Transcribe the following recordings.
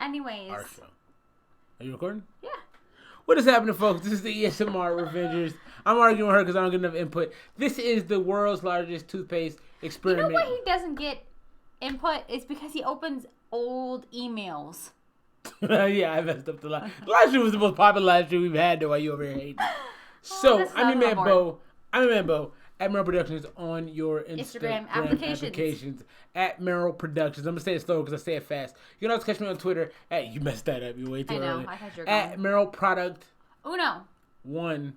Anyways. Our show. Are you recording? Yeah. What is happening, folks? This is the ESMR Revengers. I'm arguing with her because I don't get enough input. This is the world's largest toothpaste experiment. You know why he doesn't get input? It's because he opens old emails. Yeah, I messed up the last. The last stream was the most popular live stream we've had, though, while you over here hating. So, I'm your man, Bo. At Merrill Productions on your Instagram applications. At Merrill Productions. I'm going to say it slow because I say it fast. You can also catch me on Twitter at, you messed that up. You way too early. I thought you were at Merrill Product. Uno. 1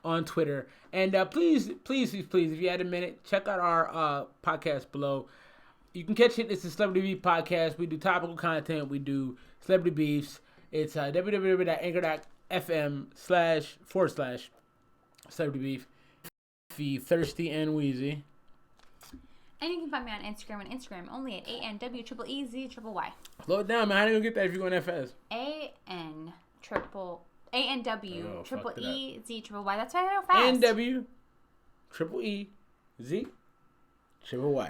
on Twitter. And please, if you had a minute, check out our podcast below. You can catch it. It's a Celebrity Beef podcast. We do topical content. We do celebrity beefs. It's www.anchor.fm//celebrity beef. Be thirsty Anweezy. And you can find me on Instagram only at ANWEEZ. Slow it down, man. How are you gonna get that if you're going that fast? ANWEEZ. That's why I go fast. ANWEEZ.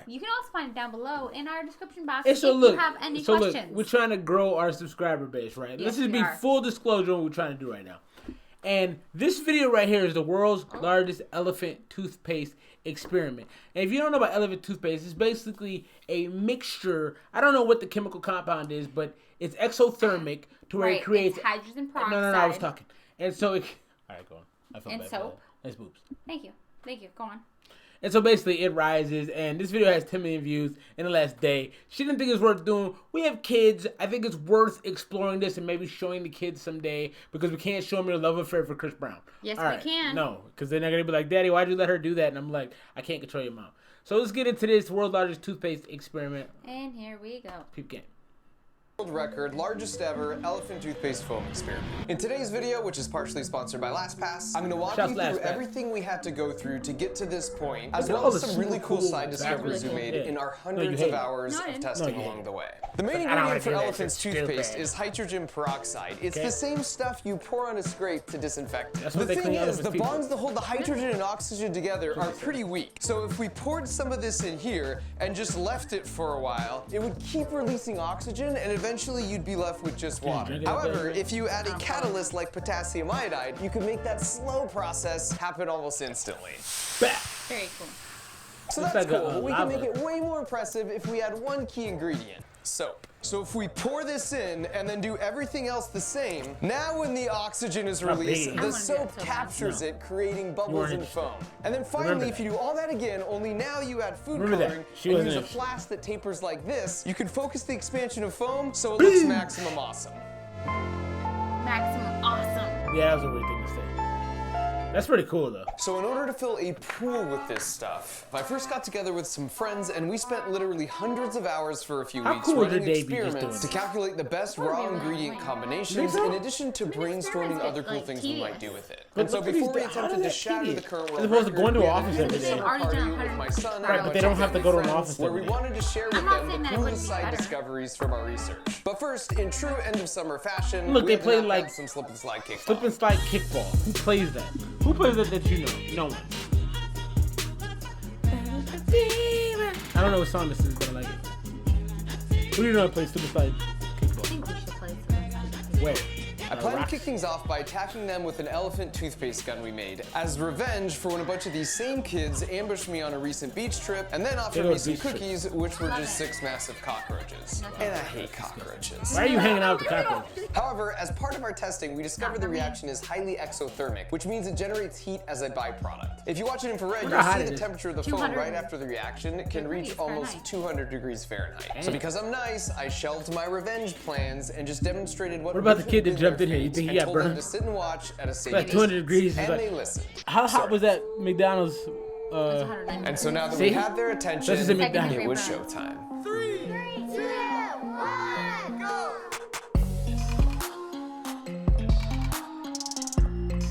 You can also find it down below in our description box if you have any questions. Look, we're trying to grow our subscriber base, right? Yes, Let's just be full disclosure on what we're trying to do right now. And this video right here is the world's largest elephant toothpaste experiment. And if you don't know about elephant toothpaste, it's basically a mixture. I don't know what the chemical compound is, but it's exothermic to where it creates... It's hydrogen peroxide. No, I was talking. And so it... All right, go on. I felt bad. Soap. Nice boobs. Thank you. Go on. And so basically it rises, and this video has 10 million views in the last day. She didn't think it was worth doing. We have kids. I think it's worth exploring this and maybe showing the kids someday because we can't show them your love affair for Chris Brown. Yes, we can. No, because then they're going to be like, Daddy, why'd you let her do that? And I'm like, I can't control your mom. So let's get into this world's largest toothpaste experiment. And here we go. Peep game. World record, largest ever elephant toothpaste foam experiment. In today's video, which is partially sponsored by LastPass, I'm going to walk you through everything we had to go through to get to this point, as well as some really cool side discoveries we made in our hundreds of hours of testing along the way. The main ingredient for elephant's toothpaste is hydrogen peroxide. It's the same stuff you pour on a scrape to disinfect it. The thing is, the bonds that hold the hydrogen and oxygen together are pretty weak. So if we poured some of this in here and just left it for a while, it would keep releasing oxygen and eventually you'd be left with just water. However, if you add a catalyst like potassium iodide, you can make that slow process happen almost instantly. Very cool. So that's cool, but we can make it way more impressive if we add one key ingredient, soap. So if we pour this in and then do everything else the same, now when the oxygen is released, the soap captures it, creating bubbles and foam. And then finally, if you do all that again, only now you add food coloring and use a flask that tapers like this, you can focus the expansion of foam so it looks maximum awesome. Maximum awesome. Yeah, that was a weird thing to say. That's pretty cool, though. So in order to fill a pool with this stuff, I first got together with some friends and we spent literally hundreds of hours for a few weeks running experiments to calculate the best raw ingredient combinations in addition to brainstorming other cool things we might do with it. And so before we attempted to shatter the current world record, to go into an office every day. With my son and but they don't have to go to an office where we wanted to share with them the coolest side discoveries from our research. But first, in true end of summer fashion, look, they play like some slip and slide kickball. Slip and slide kickball. Who plays that? Who plays that you know? No one. I don't know what song this is, but I like it. Who do you know that plays slip and slide kickball? I think we should play slip and slide kickball. Where? I plan to kick things off by attacking them with an elephant toothpaste gun we made, as revenge for when a bunch of these same kids ambushed me on a recent beach trip and then offered me some cookies, which were just 6 massive cockroaches. And I hate cockroaches. Why are you hanging out with the cockroaches? However, as part of our testing, we discovered the reaction is highly exothermic, which means it generates heat as a byproduct. If you watch it infrared, you'll see the temperature of the foam right after the reaction can reach almost 200 degrees Fahrenheit. So because I'm nice, I shelved my revenge plans and just demonstrated what about the kid that jumped in here? You think he got burned? To sit and watch at a safe like 200 degrees. And like, they listened. How hot was that McDonald's? And so now that we had their attention, it was showtime. 3, 2, 1, go!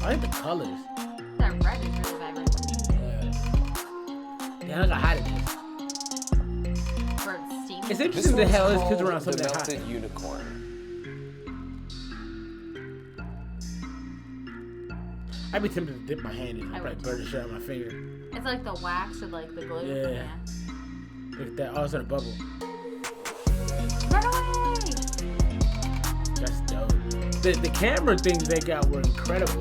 I like the colors. That red is really vibrant. Yeah, look how hot it is. It's interesting the hell is kids around something that hot. Melted unicorn. I'd be tempted to dip my hand in and probably burn the shit out of my finger. It's like the wax or like the glue. Yeah. Look at that. Oh, it's in a bubble. Run away! The camera things they got were incredible.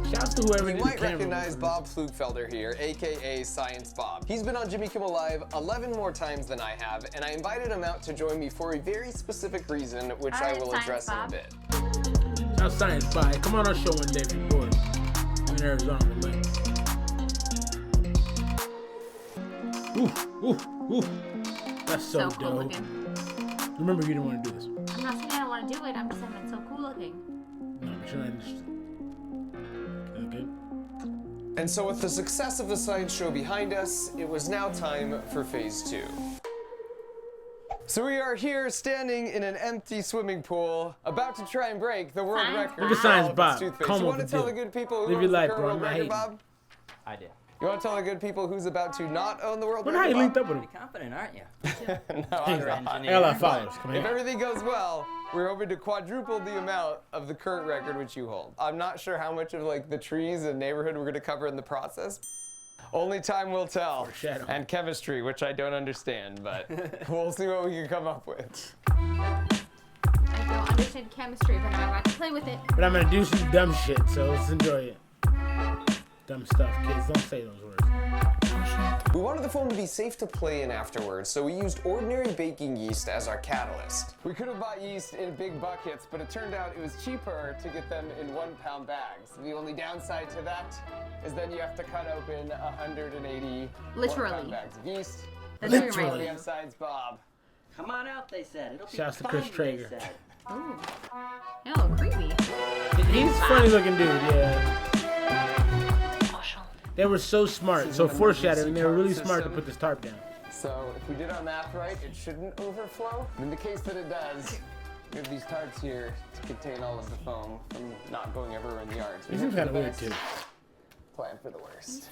Shouts to whoever did the camera. You might recognize Bob Flugfelder here, aka Science Bob. He's been on Jimmy Kimmel Live 11 more times than I have, and I invited him out to join me for a very specific reason, which I will address in a bit. How's Science Bob? Come on our show one day if you're bored. I'm in Arizona, man. Ooh. That's so dope. Cool looking. Remember, you didn't want to do this. I'm not saying I don't want to do it. I'm just saying it's so cool looking. No, but you're not interested. Okay. And so with the success of the science show behind us, it was now time for phase 2. So we are here standing in an empty swimming pool, about to try and break the world record. Look at Science Bob. Come you want to tell the good people who live your life, the bro. world record, Bob? I do. You want to tell the good people who's about to not own the world record? How you linked up with him? Pretty confident, aren't you? No, I'm not. I got a lot of followers. Come If here. everything goes well, we're hoping to quadruple the amount of the current record which you hold. I'm not sure how much of like the trees and neighborhood we're going to cover in the process. Only time will tell. And chemistry, which I don't understand, but we'll see what we can come up with. I don't understand chemistry, but I'm about to play with it. But I'm gonna do some dumb shit, so let's enjoy it. Dumb stuff, kids. Don't say those words. We wanted the foam to be safe to play in afterwards, so we used ordinary baking yeast as our catalyst. We could have bought yeast in big buckets, but it turned out it was cheaper to get them in 1-pound bags. The only downside to that is then you have to cut open 180 Literally. 1-pound bags of yeast. That's Literally. On Science Bob. Come on out, they said. It'll be Shouts to fine, Chris they Traeger. said. Ooh. Oh, creepy. He's a funny looking dude, yeah. They were so smart, so foreshadowing. They were really smart to put this tarp down. So if we did our math right, it shouldn't overflow. In the case that it does, we have these tarps here to contain all of the foam from not going everywhere in the yard. So He seems kind of weird too. Plan for the worst.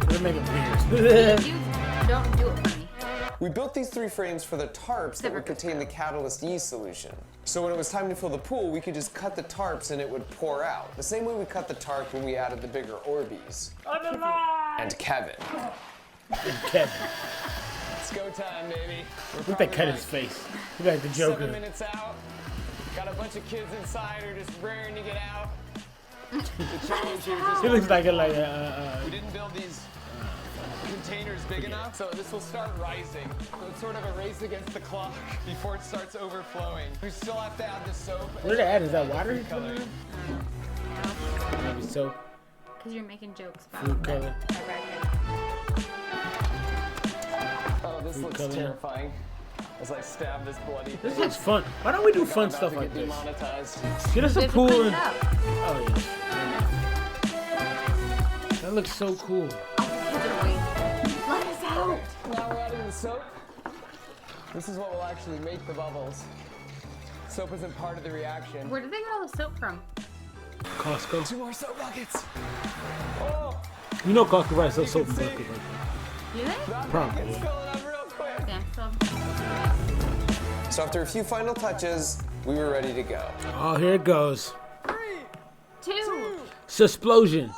They're making weird. You don't do it for me. We built these 3 frames for the tarps that would contain the catalyst yeast solution. So when it was time to fill the pool, we could just cut the tarps and it would pour out. The same way we cut the tarp when we added the bigger Orbeez. And Kevin. Kevin. It's go time, baby. Look at that cut his face. Look like the Joker. 7 minutes out. Got a bunch of kids inside who are just raring to get out. The challenge here is just He looks like we didn't build these containers big enough, so this will start rising. So it's sort of a race against the clock before it starts overflowing. We still have to add the soap. What did they add? Is that water? Maybe soap. Because you're making jokes about Food color. Oh, this looks color. terrifying. As I stab this bloody thing. This looks fun. Why don't we do fun About stuff to like get this? demonetized. Get us We a have to pool clean and... it up. Oh, yeah. That looks so cool. Let us out. Now we're adding the soap. This is what will actually make the bubbles. Soap isn't part of the reaction. Where did they get all the soap from? Costco. 2 more soap buckets. Oh, You know Costco right? So soap and bucket right Do they? that Probably. bucket's filling up real quick. Yeah, so So after a few final touches, we were ready to go. there. Oh, here it goes. 3, 2. Susplosion.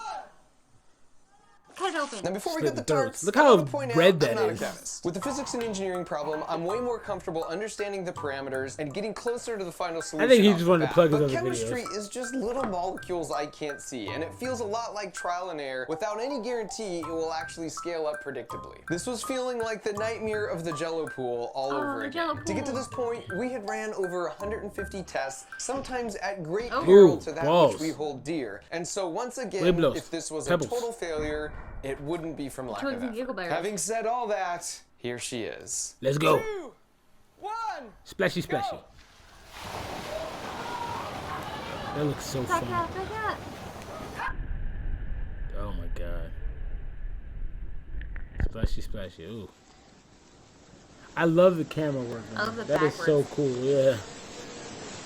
Cut it open. Now before we Split get the the dirt. tarps, Look I how want to point red out that I'm not is. a chemist. With the physics and engineering problem, I'm way more comfortable understanding the parameters and getting closer to the final solution. think he off just the wanted to bat. plug his But other chemistry videos. is just little molecules I can't see, and it feels a lot like trial and error without any guarantee it will actually scale up predictably. This was feeling like the nightmare of the Jello pool all over the again. Jello To get to pool. this point, we had ran over 150 tests, sometimes at great Oh. peril Ooh, to that balls. which we hold dear. And so once again, Pueblos. if this was Pebbles. a total failure, it wouldn't be from lack Twigs of and effort. Giggle Bears. Having said all that, here she is. Let's go. 2, 1, Splashy, splashy. go! That looks so Back fun. up, back up. Oh my god. Splashy, splashy. Ooh. I love the camera work. I love the That is so backwards. cool. Yeah.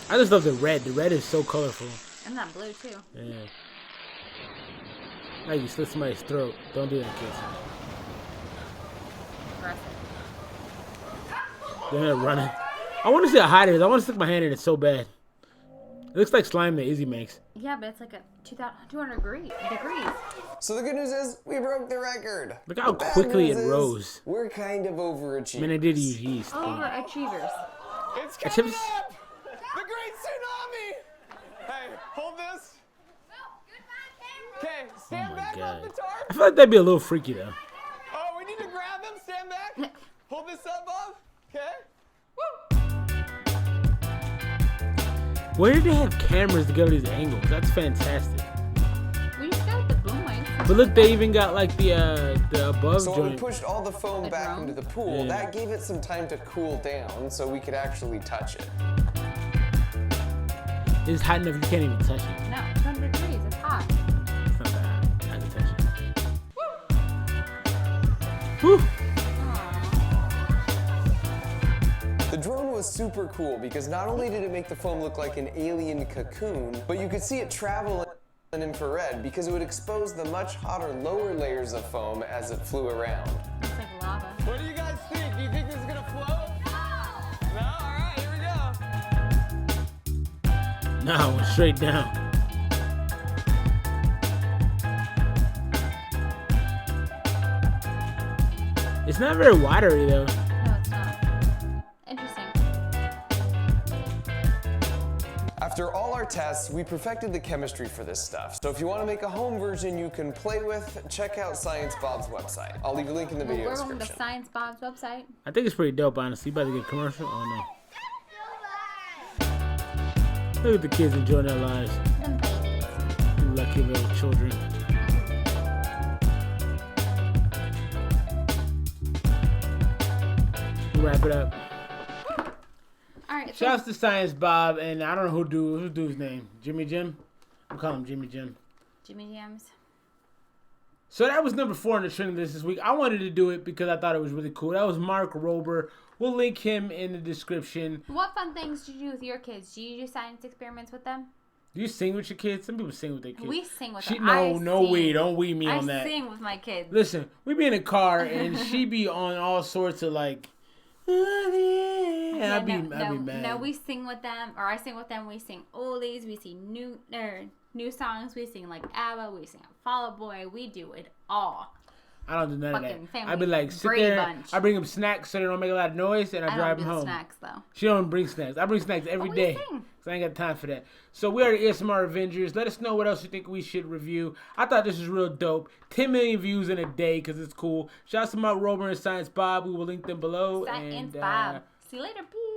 I just love the red. The red is so colorful. And that blue, too. Yeah. Like you slit somebody's throat. Don't do that, kids. Aggressive. They're not running. I want to see how hot it is. I want to stick my hand in it so bad. It looks like slime that Izzy makes. Yeah, but it's like a 200 degrees. So the good news is, we broke the record. Look how The bad quickly news it is, rose. We're kind of I overachieving. mean, I did use yeast. Overachievers. It's Chips? coming up! great tsunami! Hey, hold this. Okay, stand back off the tarp. I feel like that'd be a little freaky though. Oh, we need to grab him. Stand back. Hold this up, Bob. Okay. Where did they have cameras to go to these angles? That's fantastic. We just got the boom lights. But look, they even got like the above So when we joint. pushed all the foam The back drone? into the pool, Yeah. that gave it some time to cool down so we could actually touch it. It's hot enough you can't even touch it. No, 200 degrees. It's hot. It's not that hot. I can touch it. Woo! The drone was super cool because not only did it make the foam look like an alien cocoon, but you could see it travel in infrared because it would expose the much hotter lower layers of foam as it flew around. It's like lava. What do you guys think? Do you think this is gonna float? No? All right, here we go. No, it went straight down. It's not very watery though. No, it's not. Interesting. After all our tests, we perfected the chemistry for this stuff. So if you want to make a home version you can play with, check out Science Bob's website. I'll leave a link in the video We're on the description. Science Bob's website. I think it's pretty dope, honestly. You about to get a commercial? Oh no. Look at the kids enjoying their lives. Them babies. You lucky little children. We'll wrap it up. All right. So Shouts to Science Bob, and I don't know who's dude's name. Jimmy Jim? I'm calling him Jimmy Jim. Jimmy Jams. So that was number 4 on the trending list this week. I wanted to do it because I thought it was really cool. That was Mark Rober. We'll link him in the description. What fun things do you do with your kids? Do you do science experiments with them? Do you sing with your kids? Some people sing with their kids. We sing with She, them. no, we don't we me on I that. sing with my kids. Listen, we be in a car and she be on all sorts of like, and I'd be mad. No, we sing with them, or I sing with them. We sing oldies. We sing new songs. We sing like ABBA. We sing Fall Out Boy. We do it all. I don't do none of Fucking that. family I'd be like, sit Brady there. Bunch. I bring them snacks so they don't make a lot of noise, and I drive don't them do home. snacks though. She don't bring snacks. I bring snacks every we day. sing. So I ain't got time for that. So we are the ESMR Avengers. Let us know what else you think we should review. I thought this was real dope. 10 million views in a day because it's cool. Shouts to Mark Rober and Science Bob. We will link them below. Science and Bob. See you later. Peace.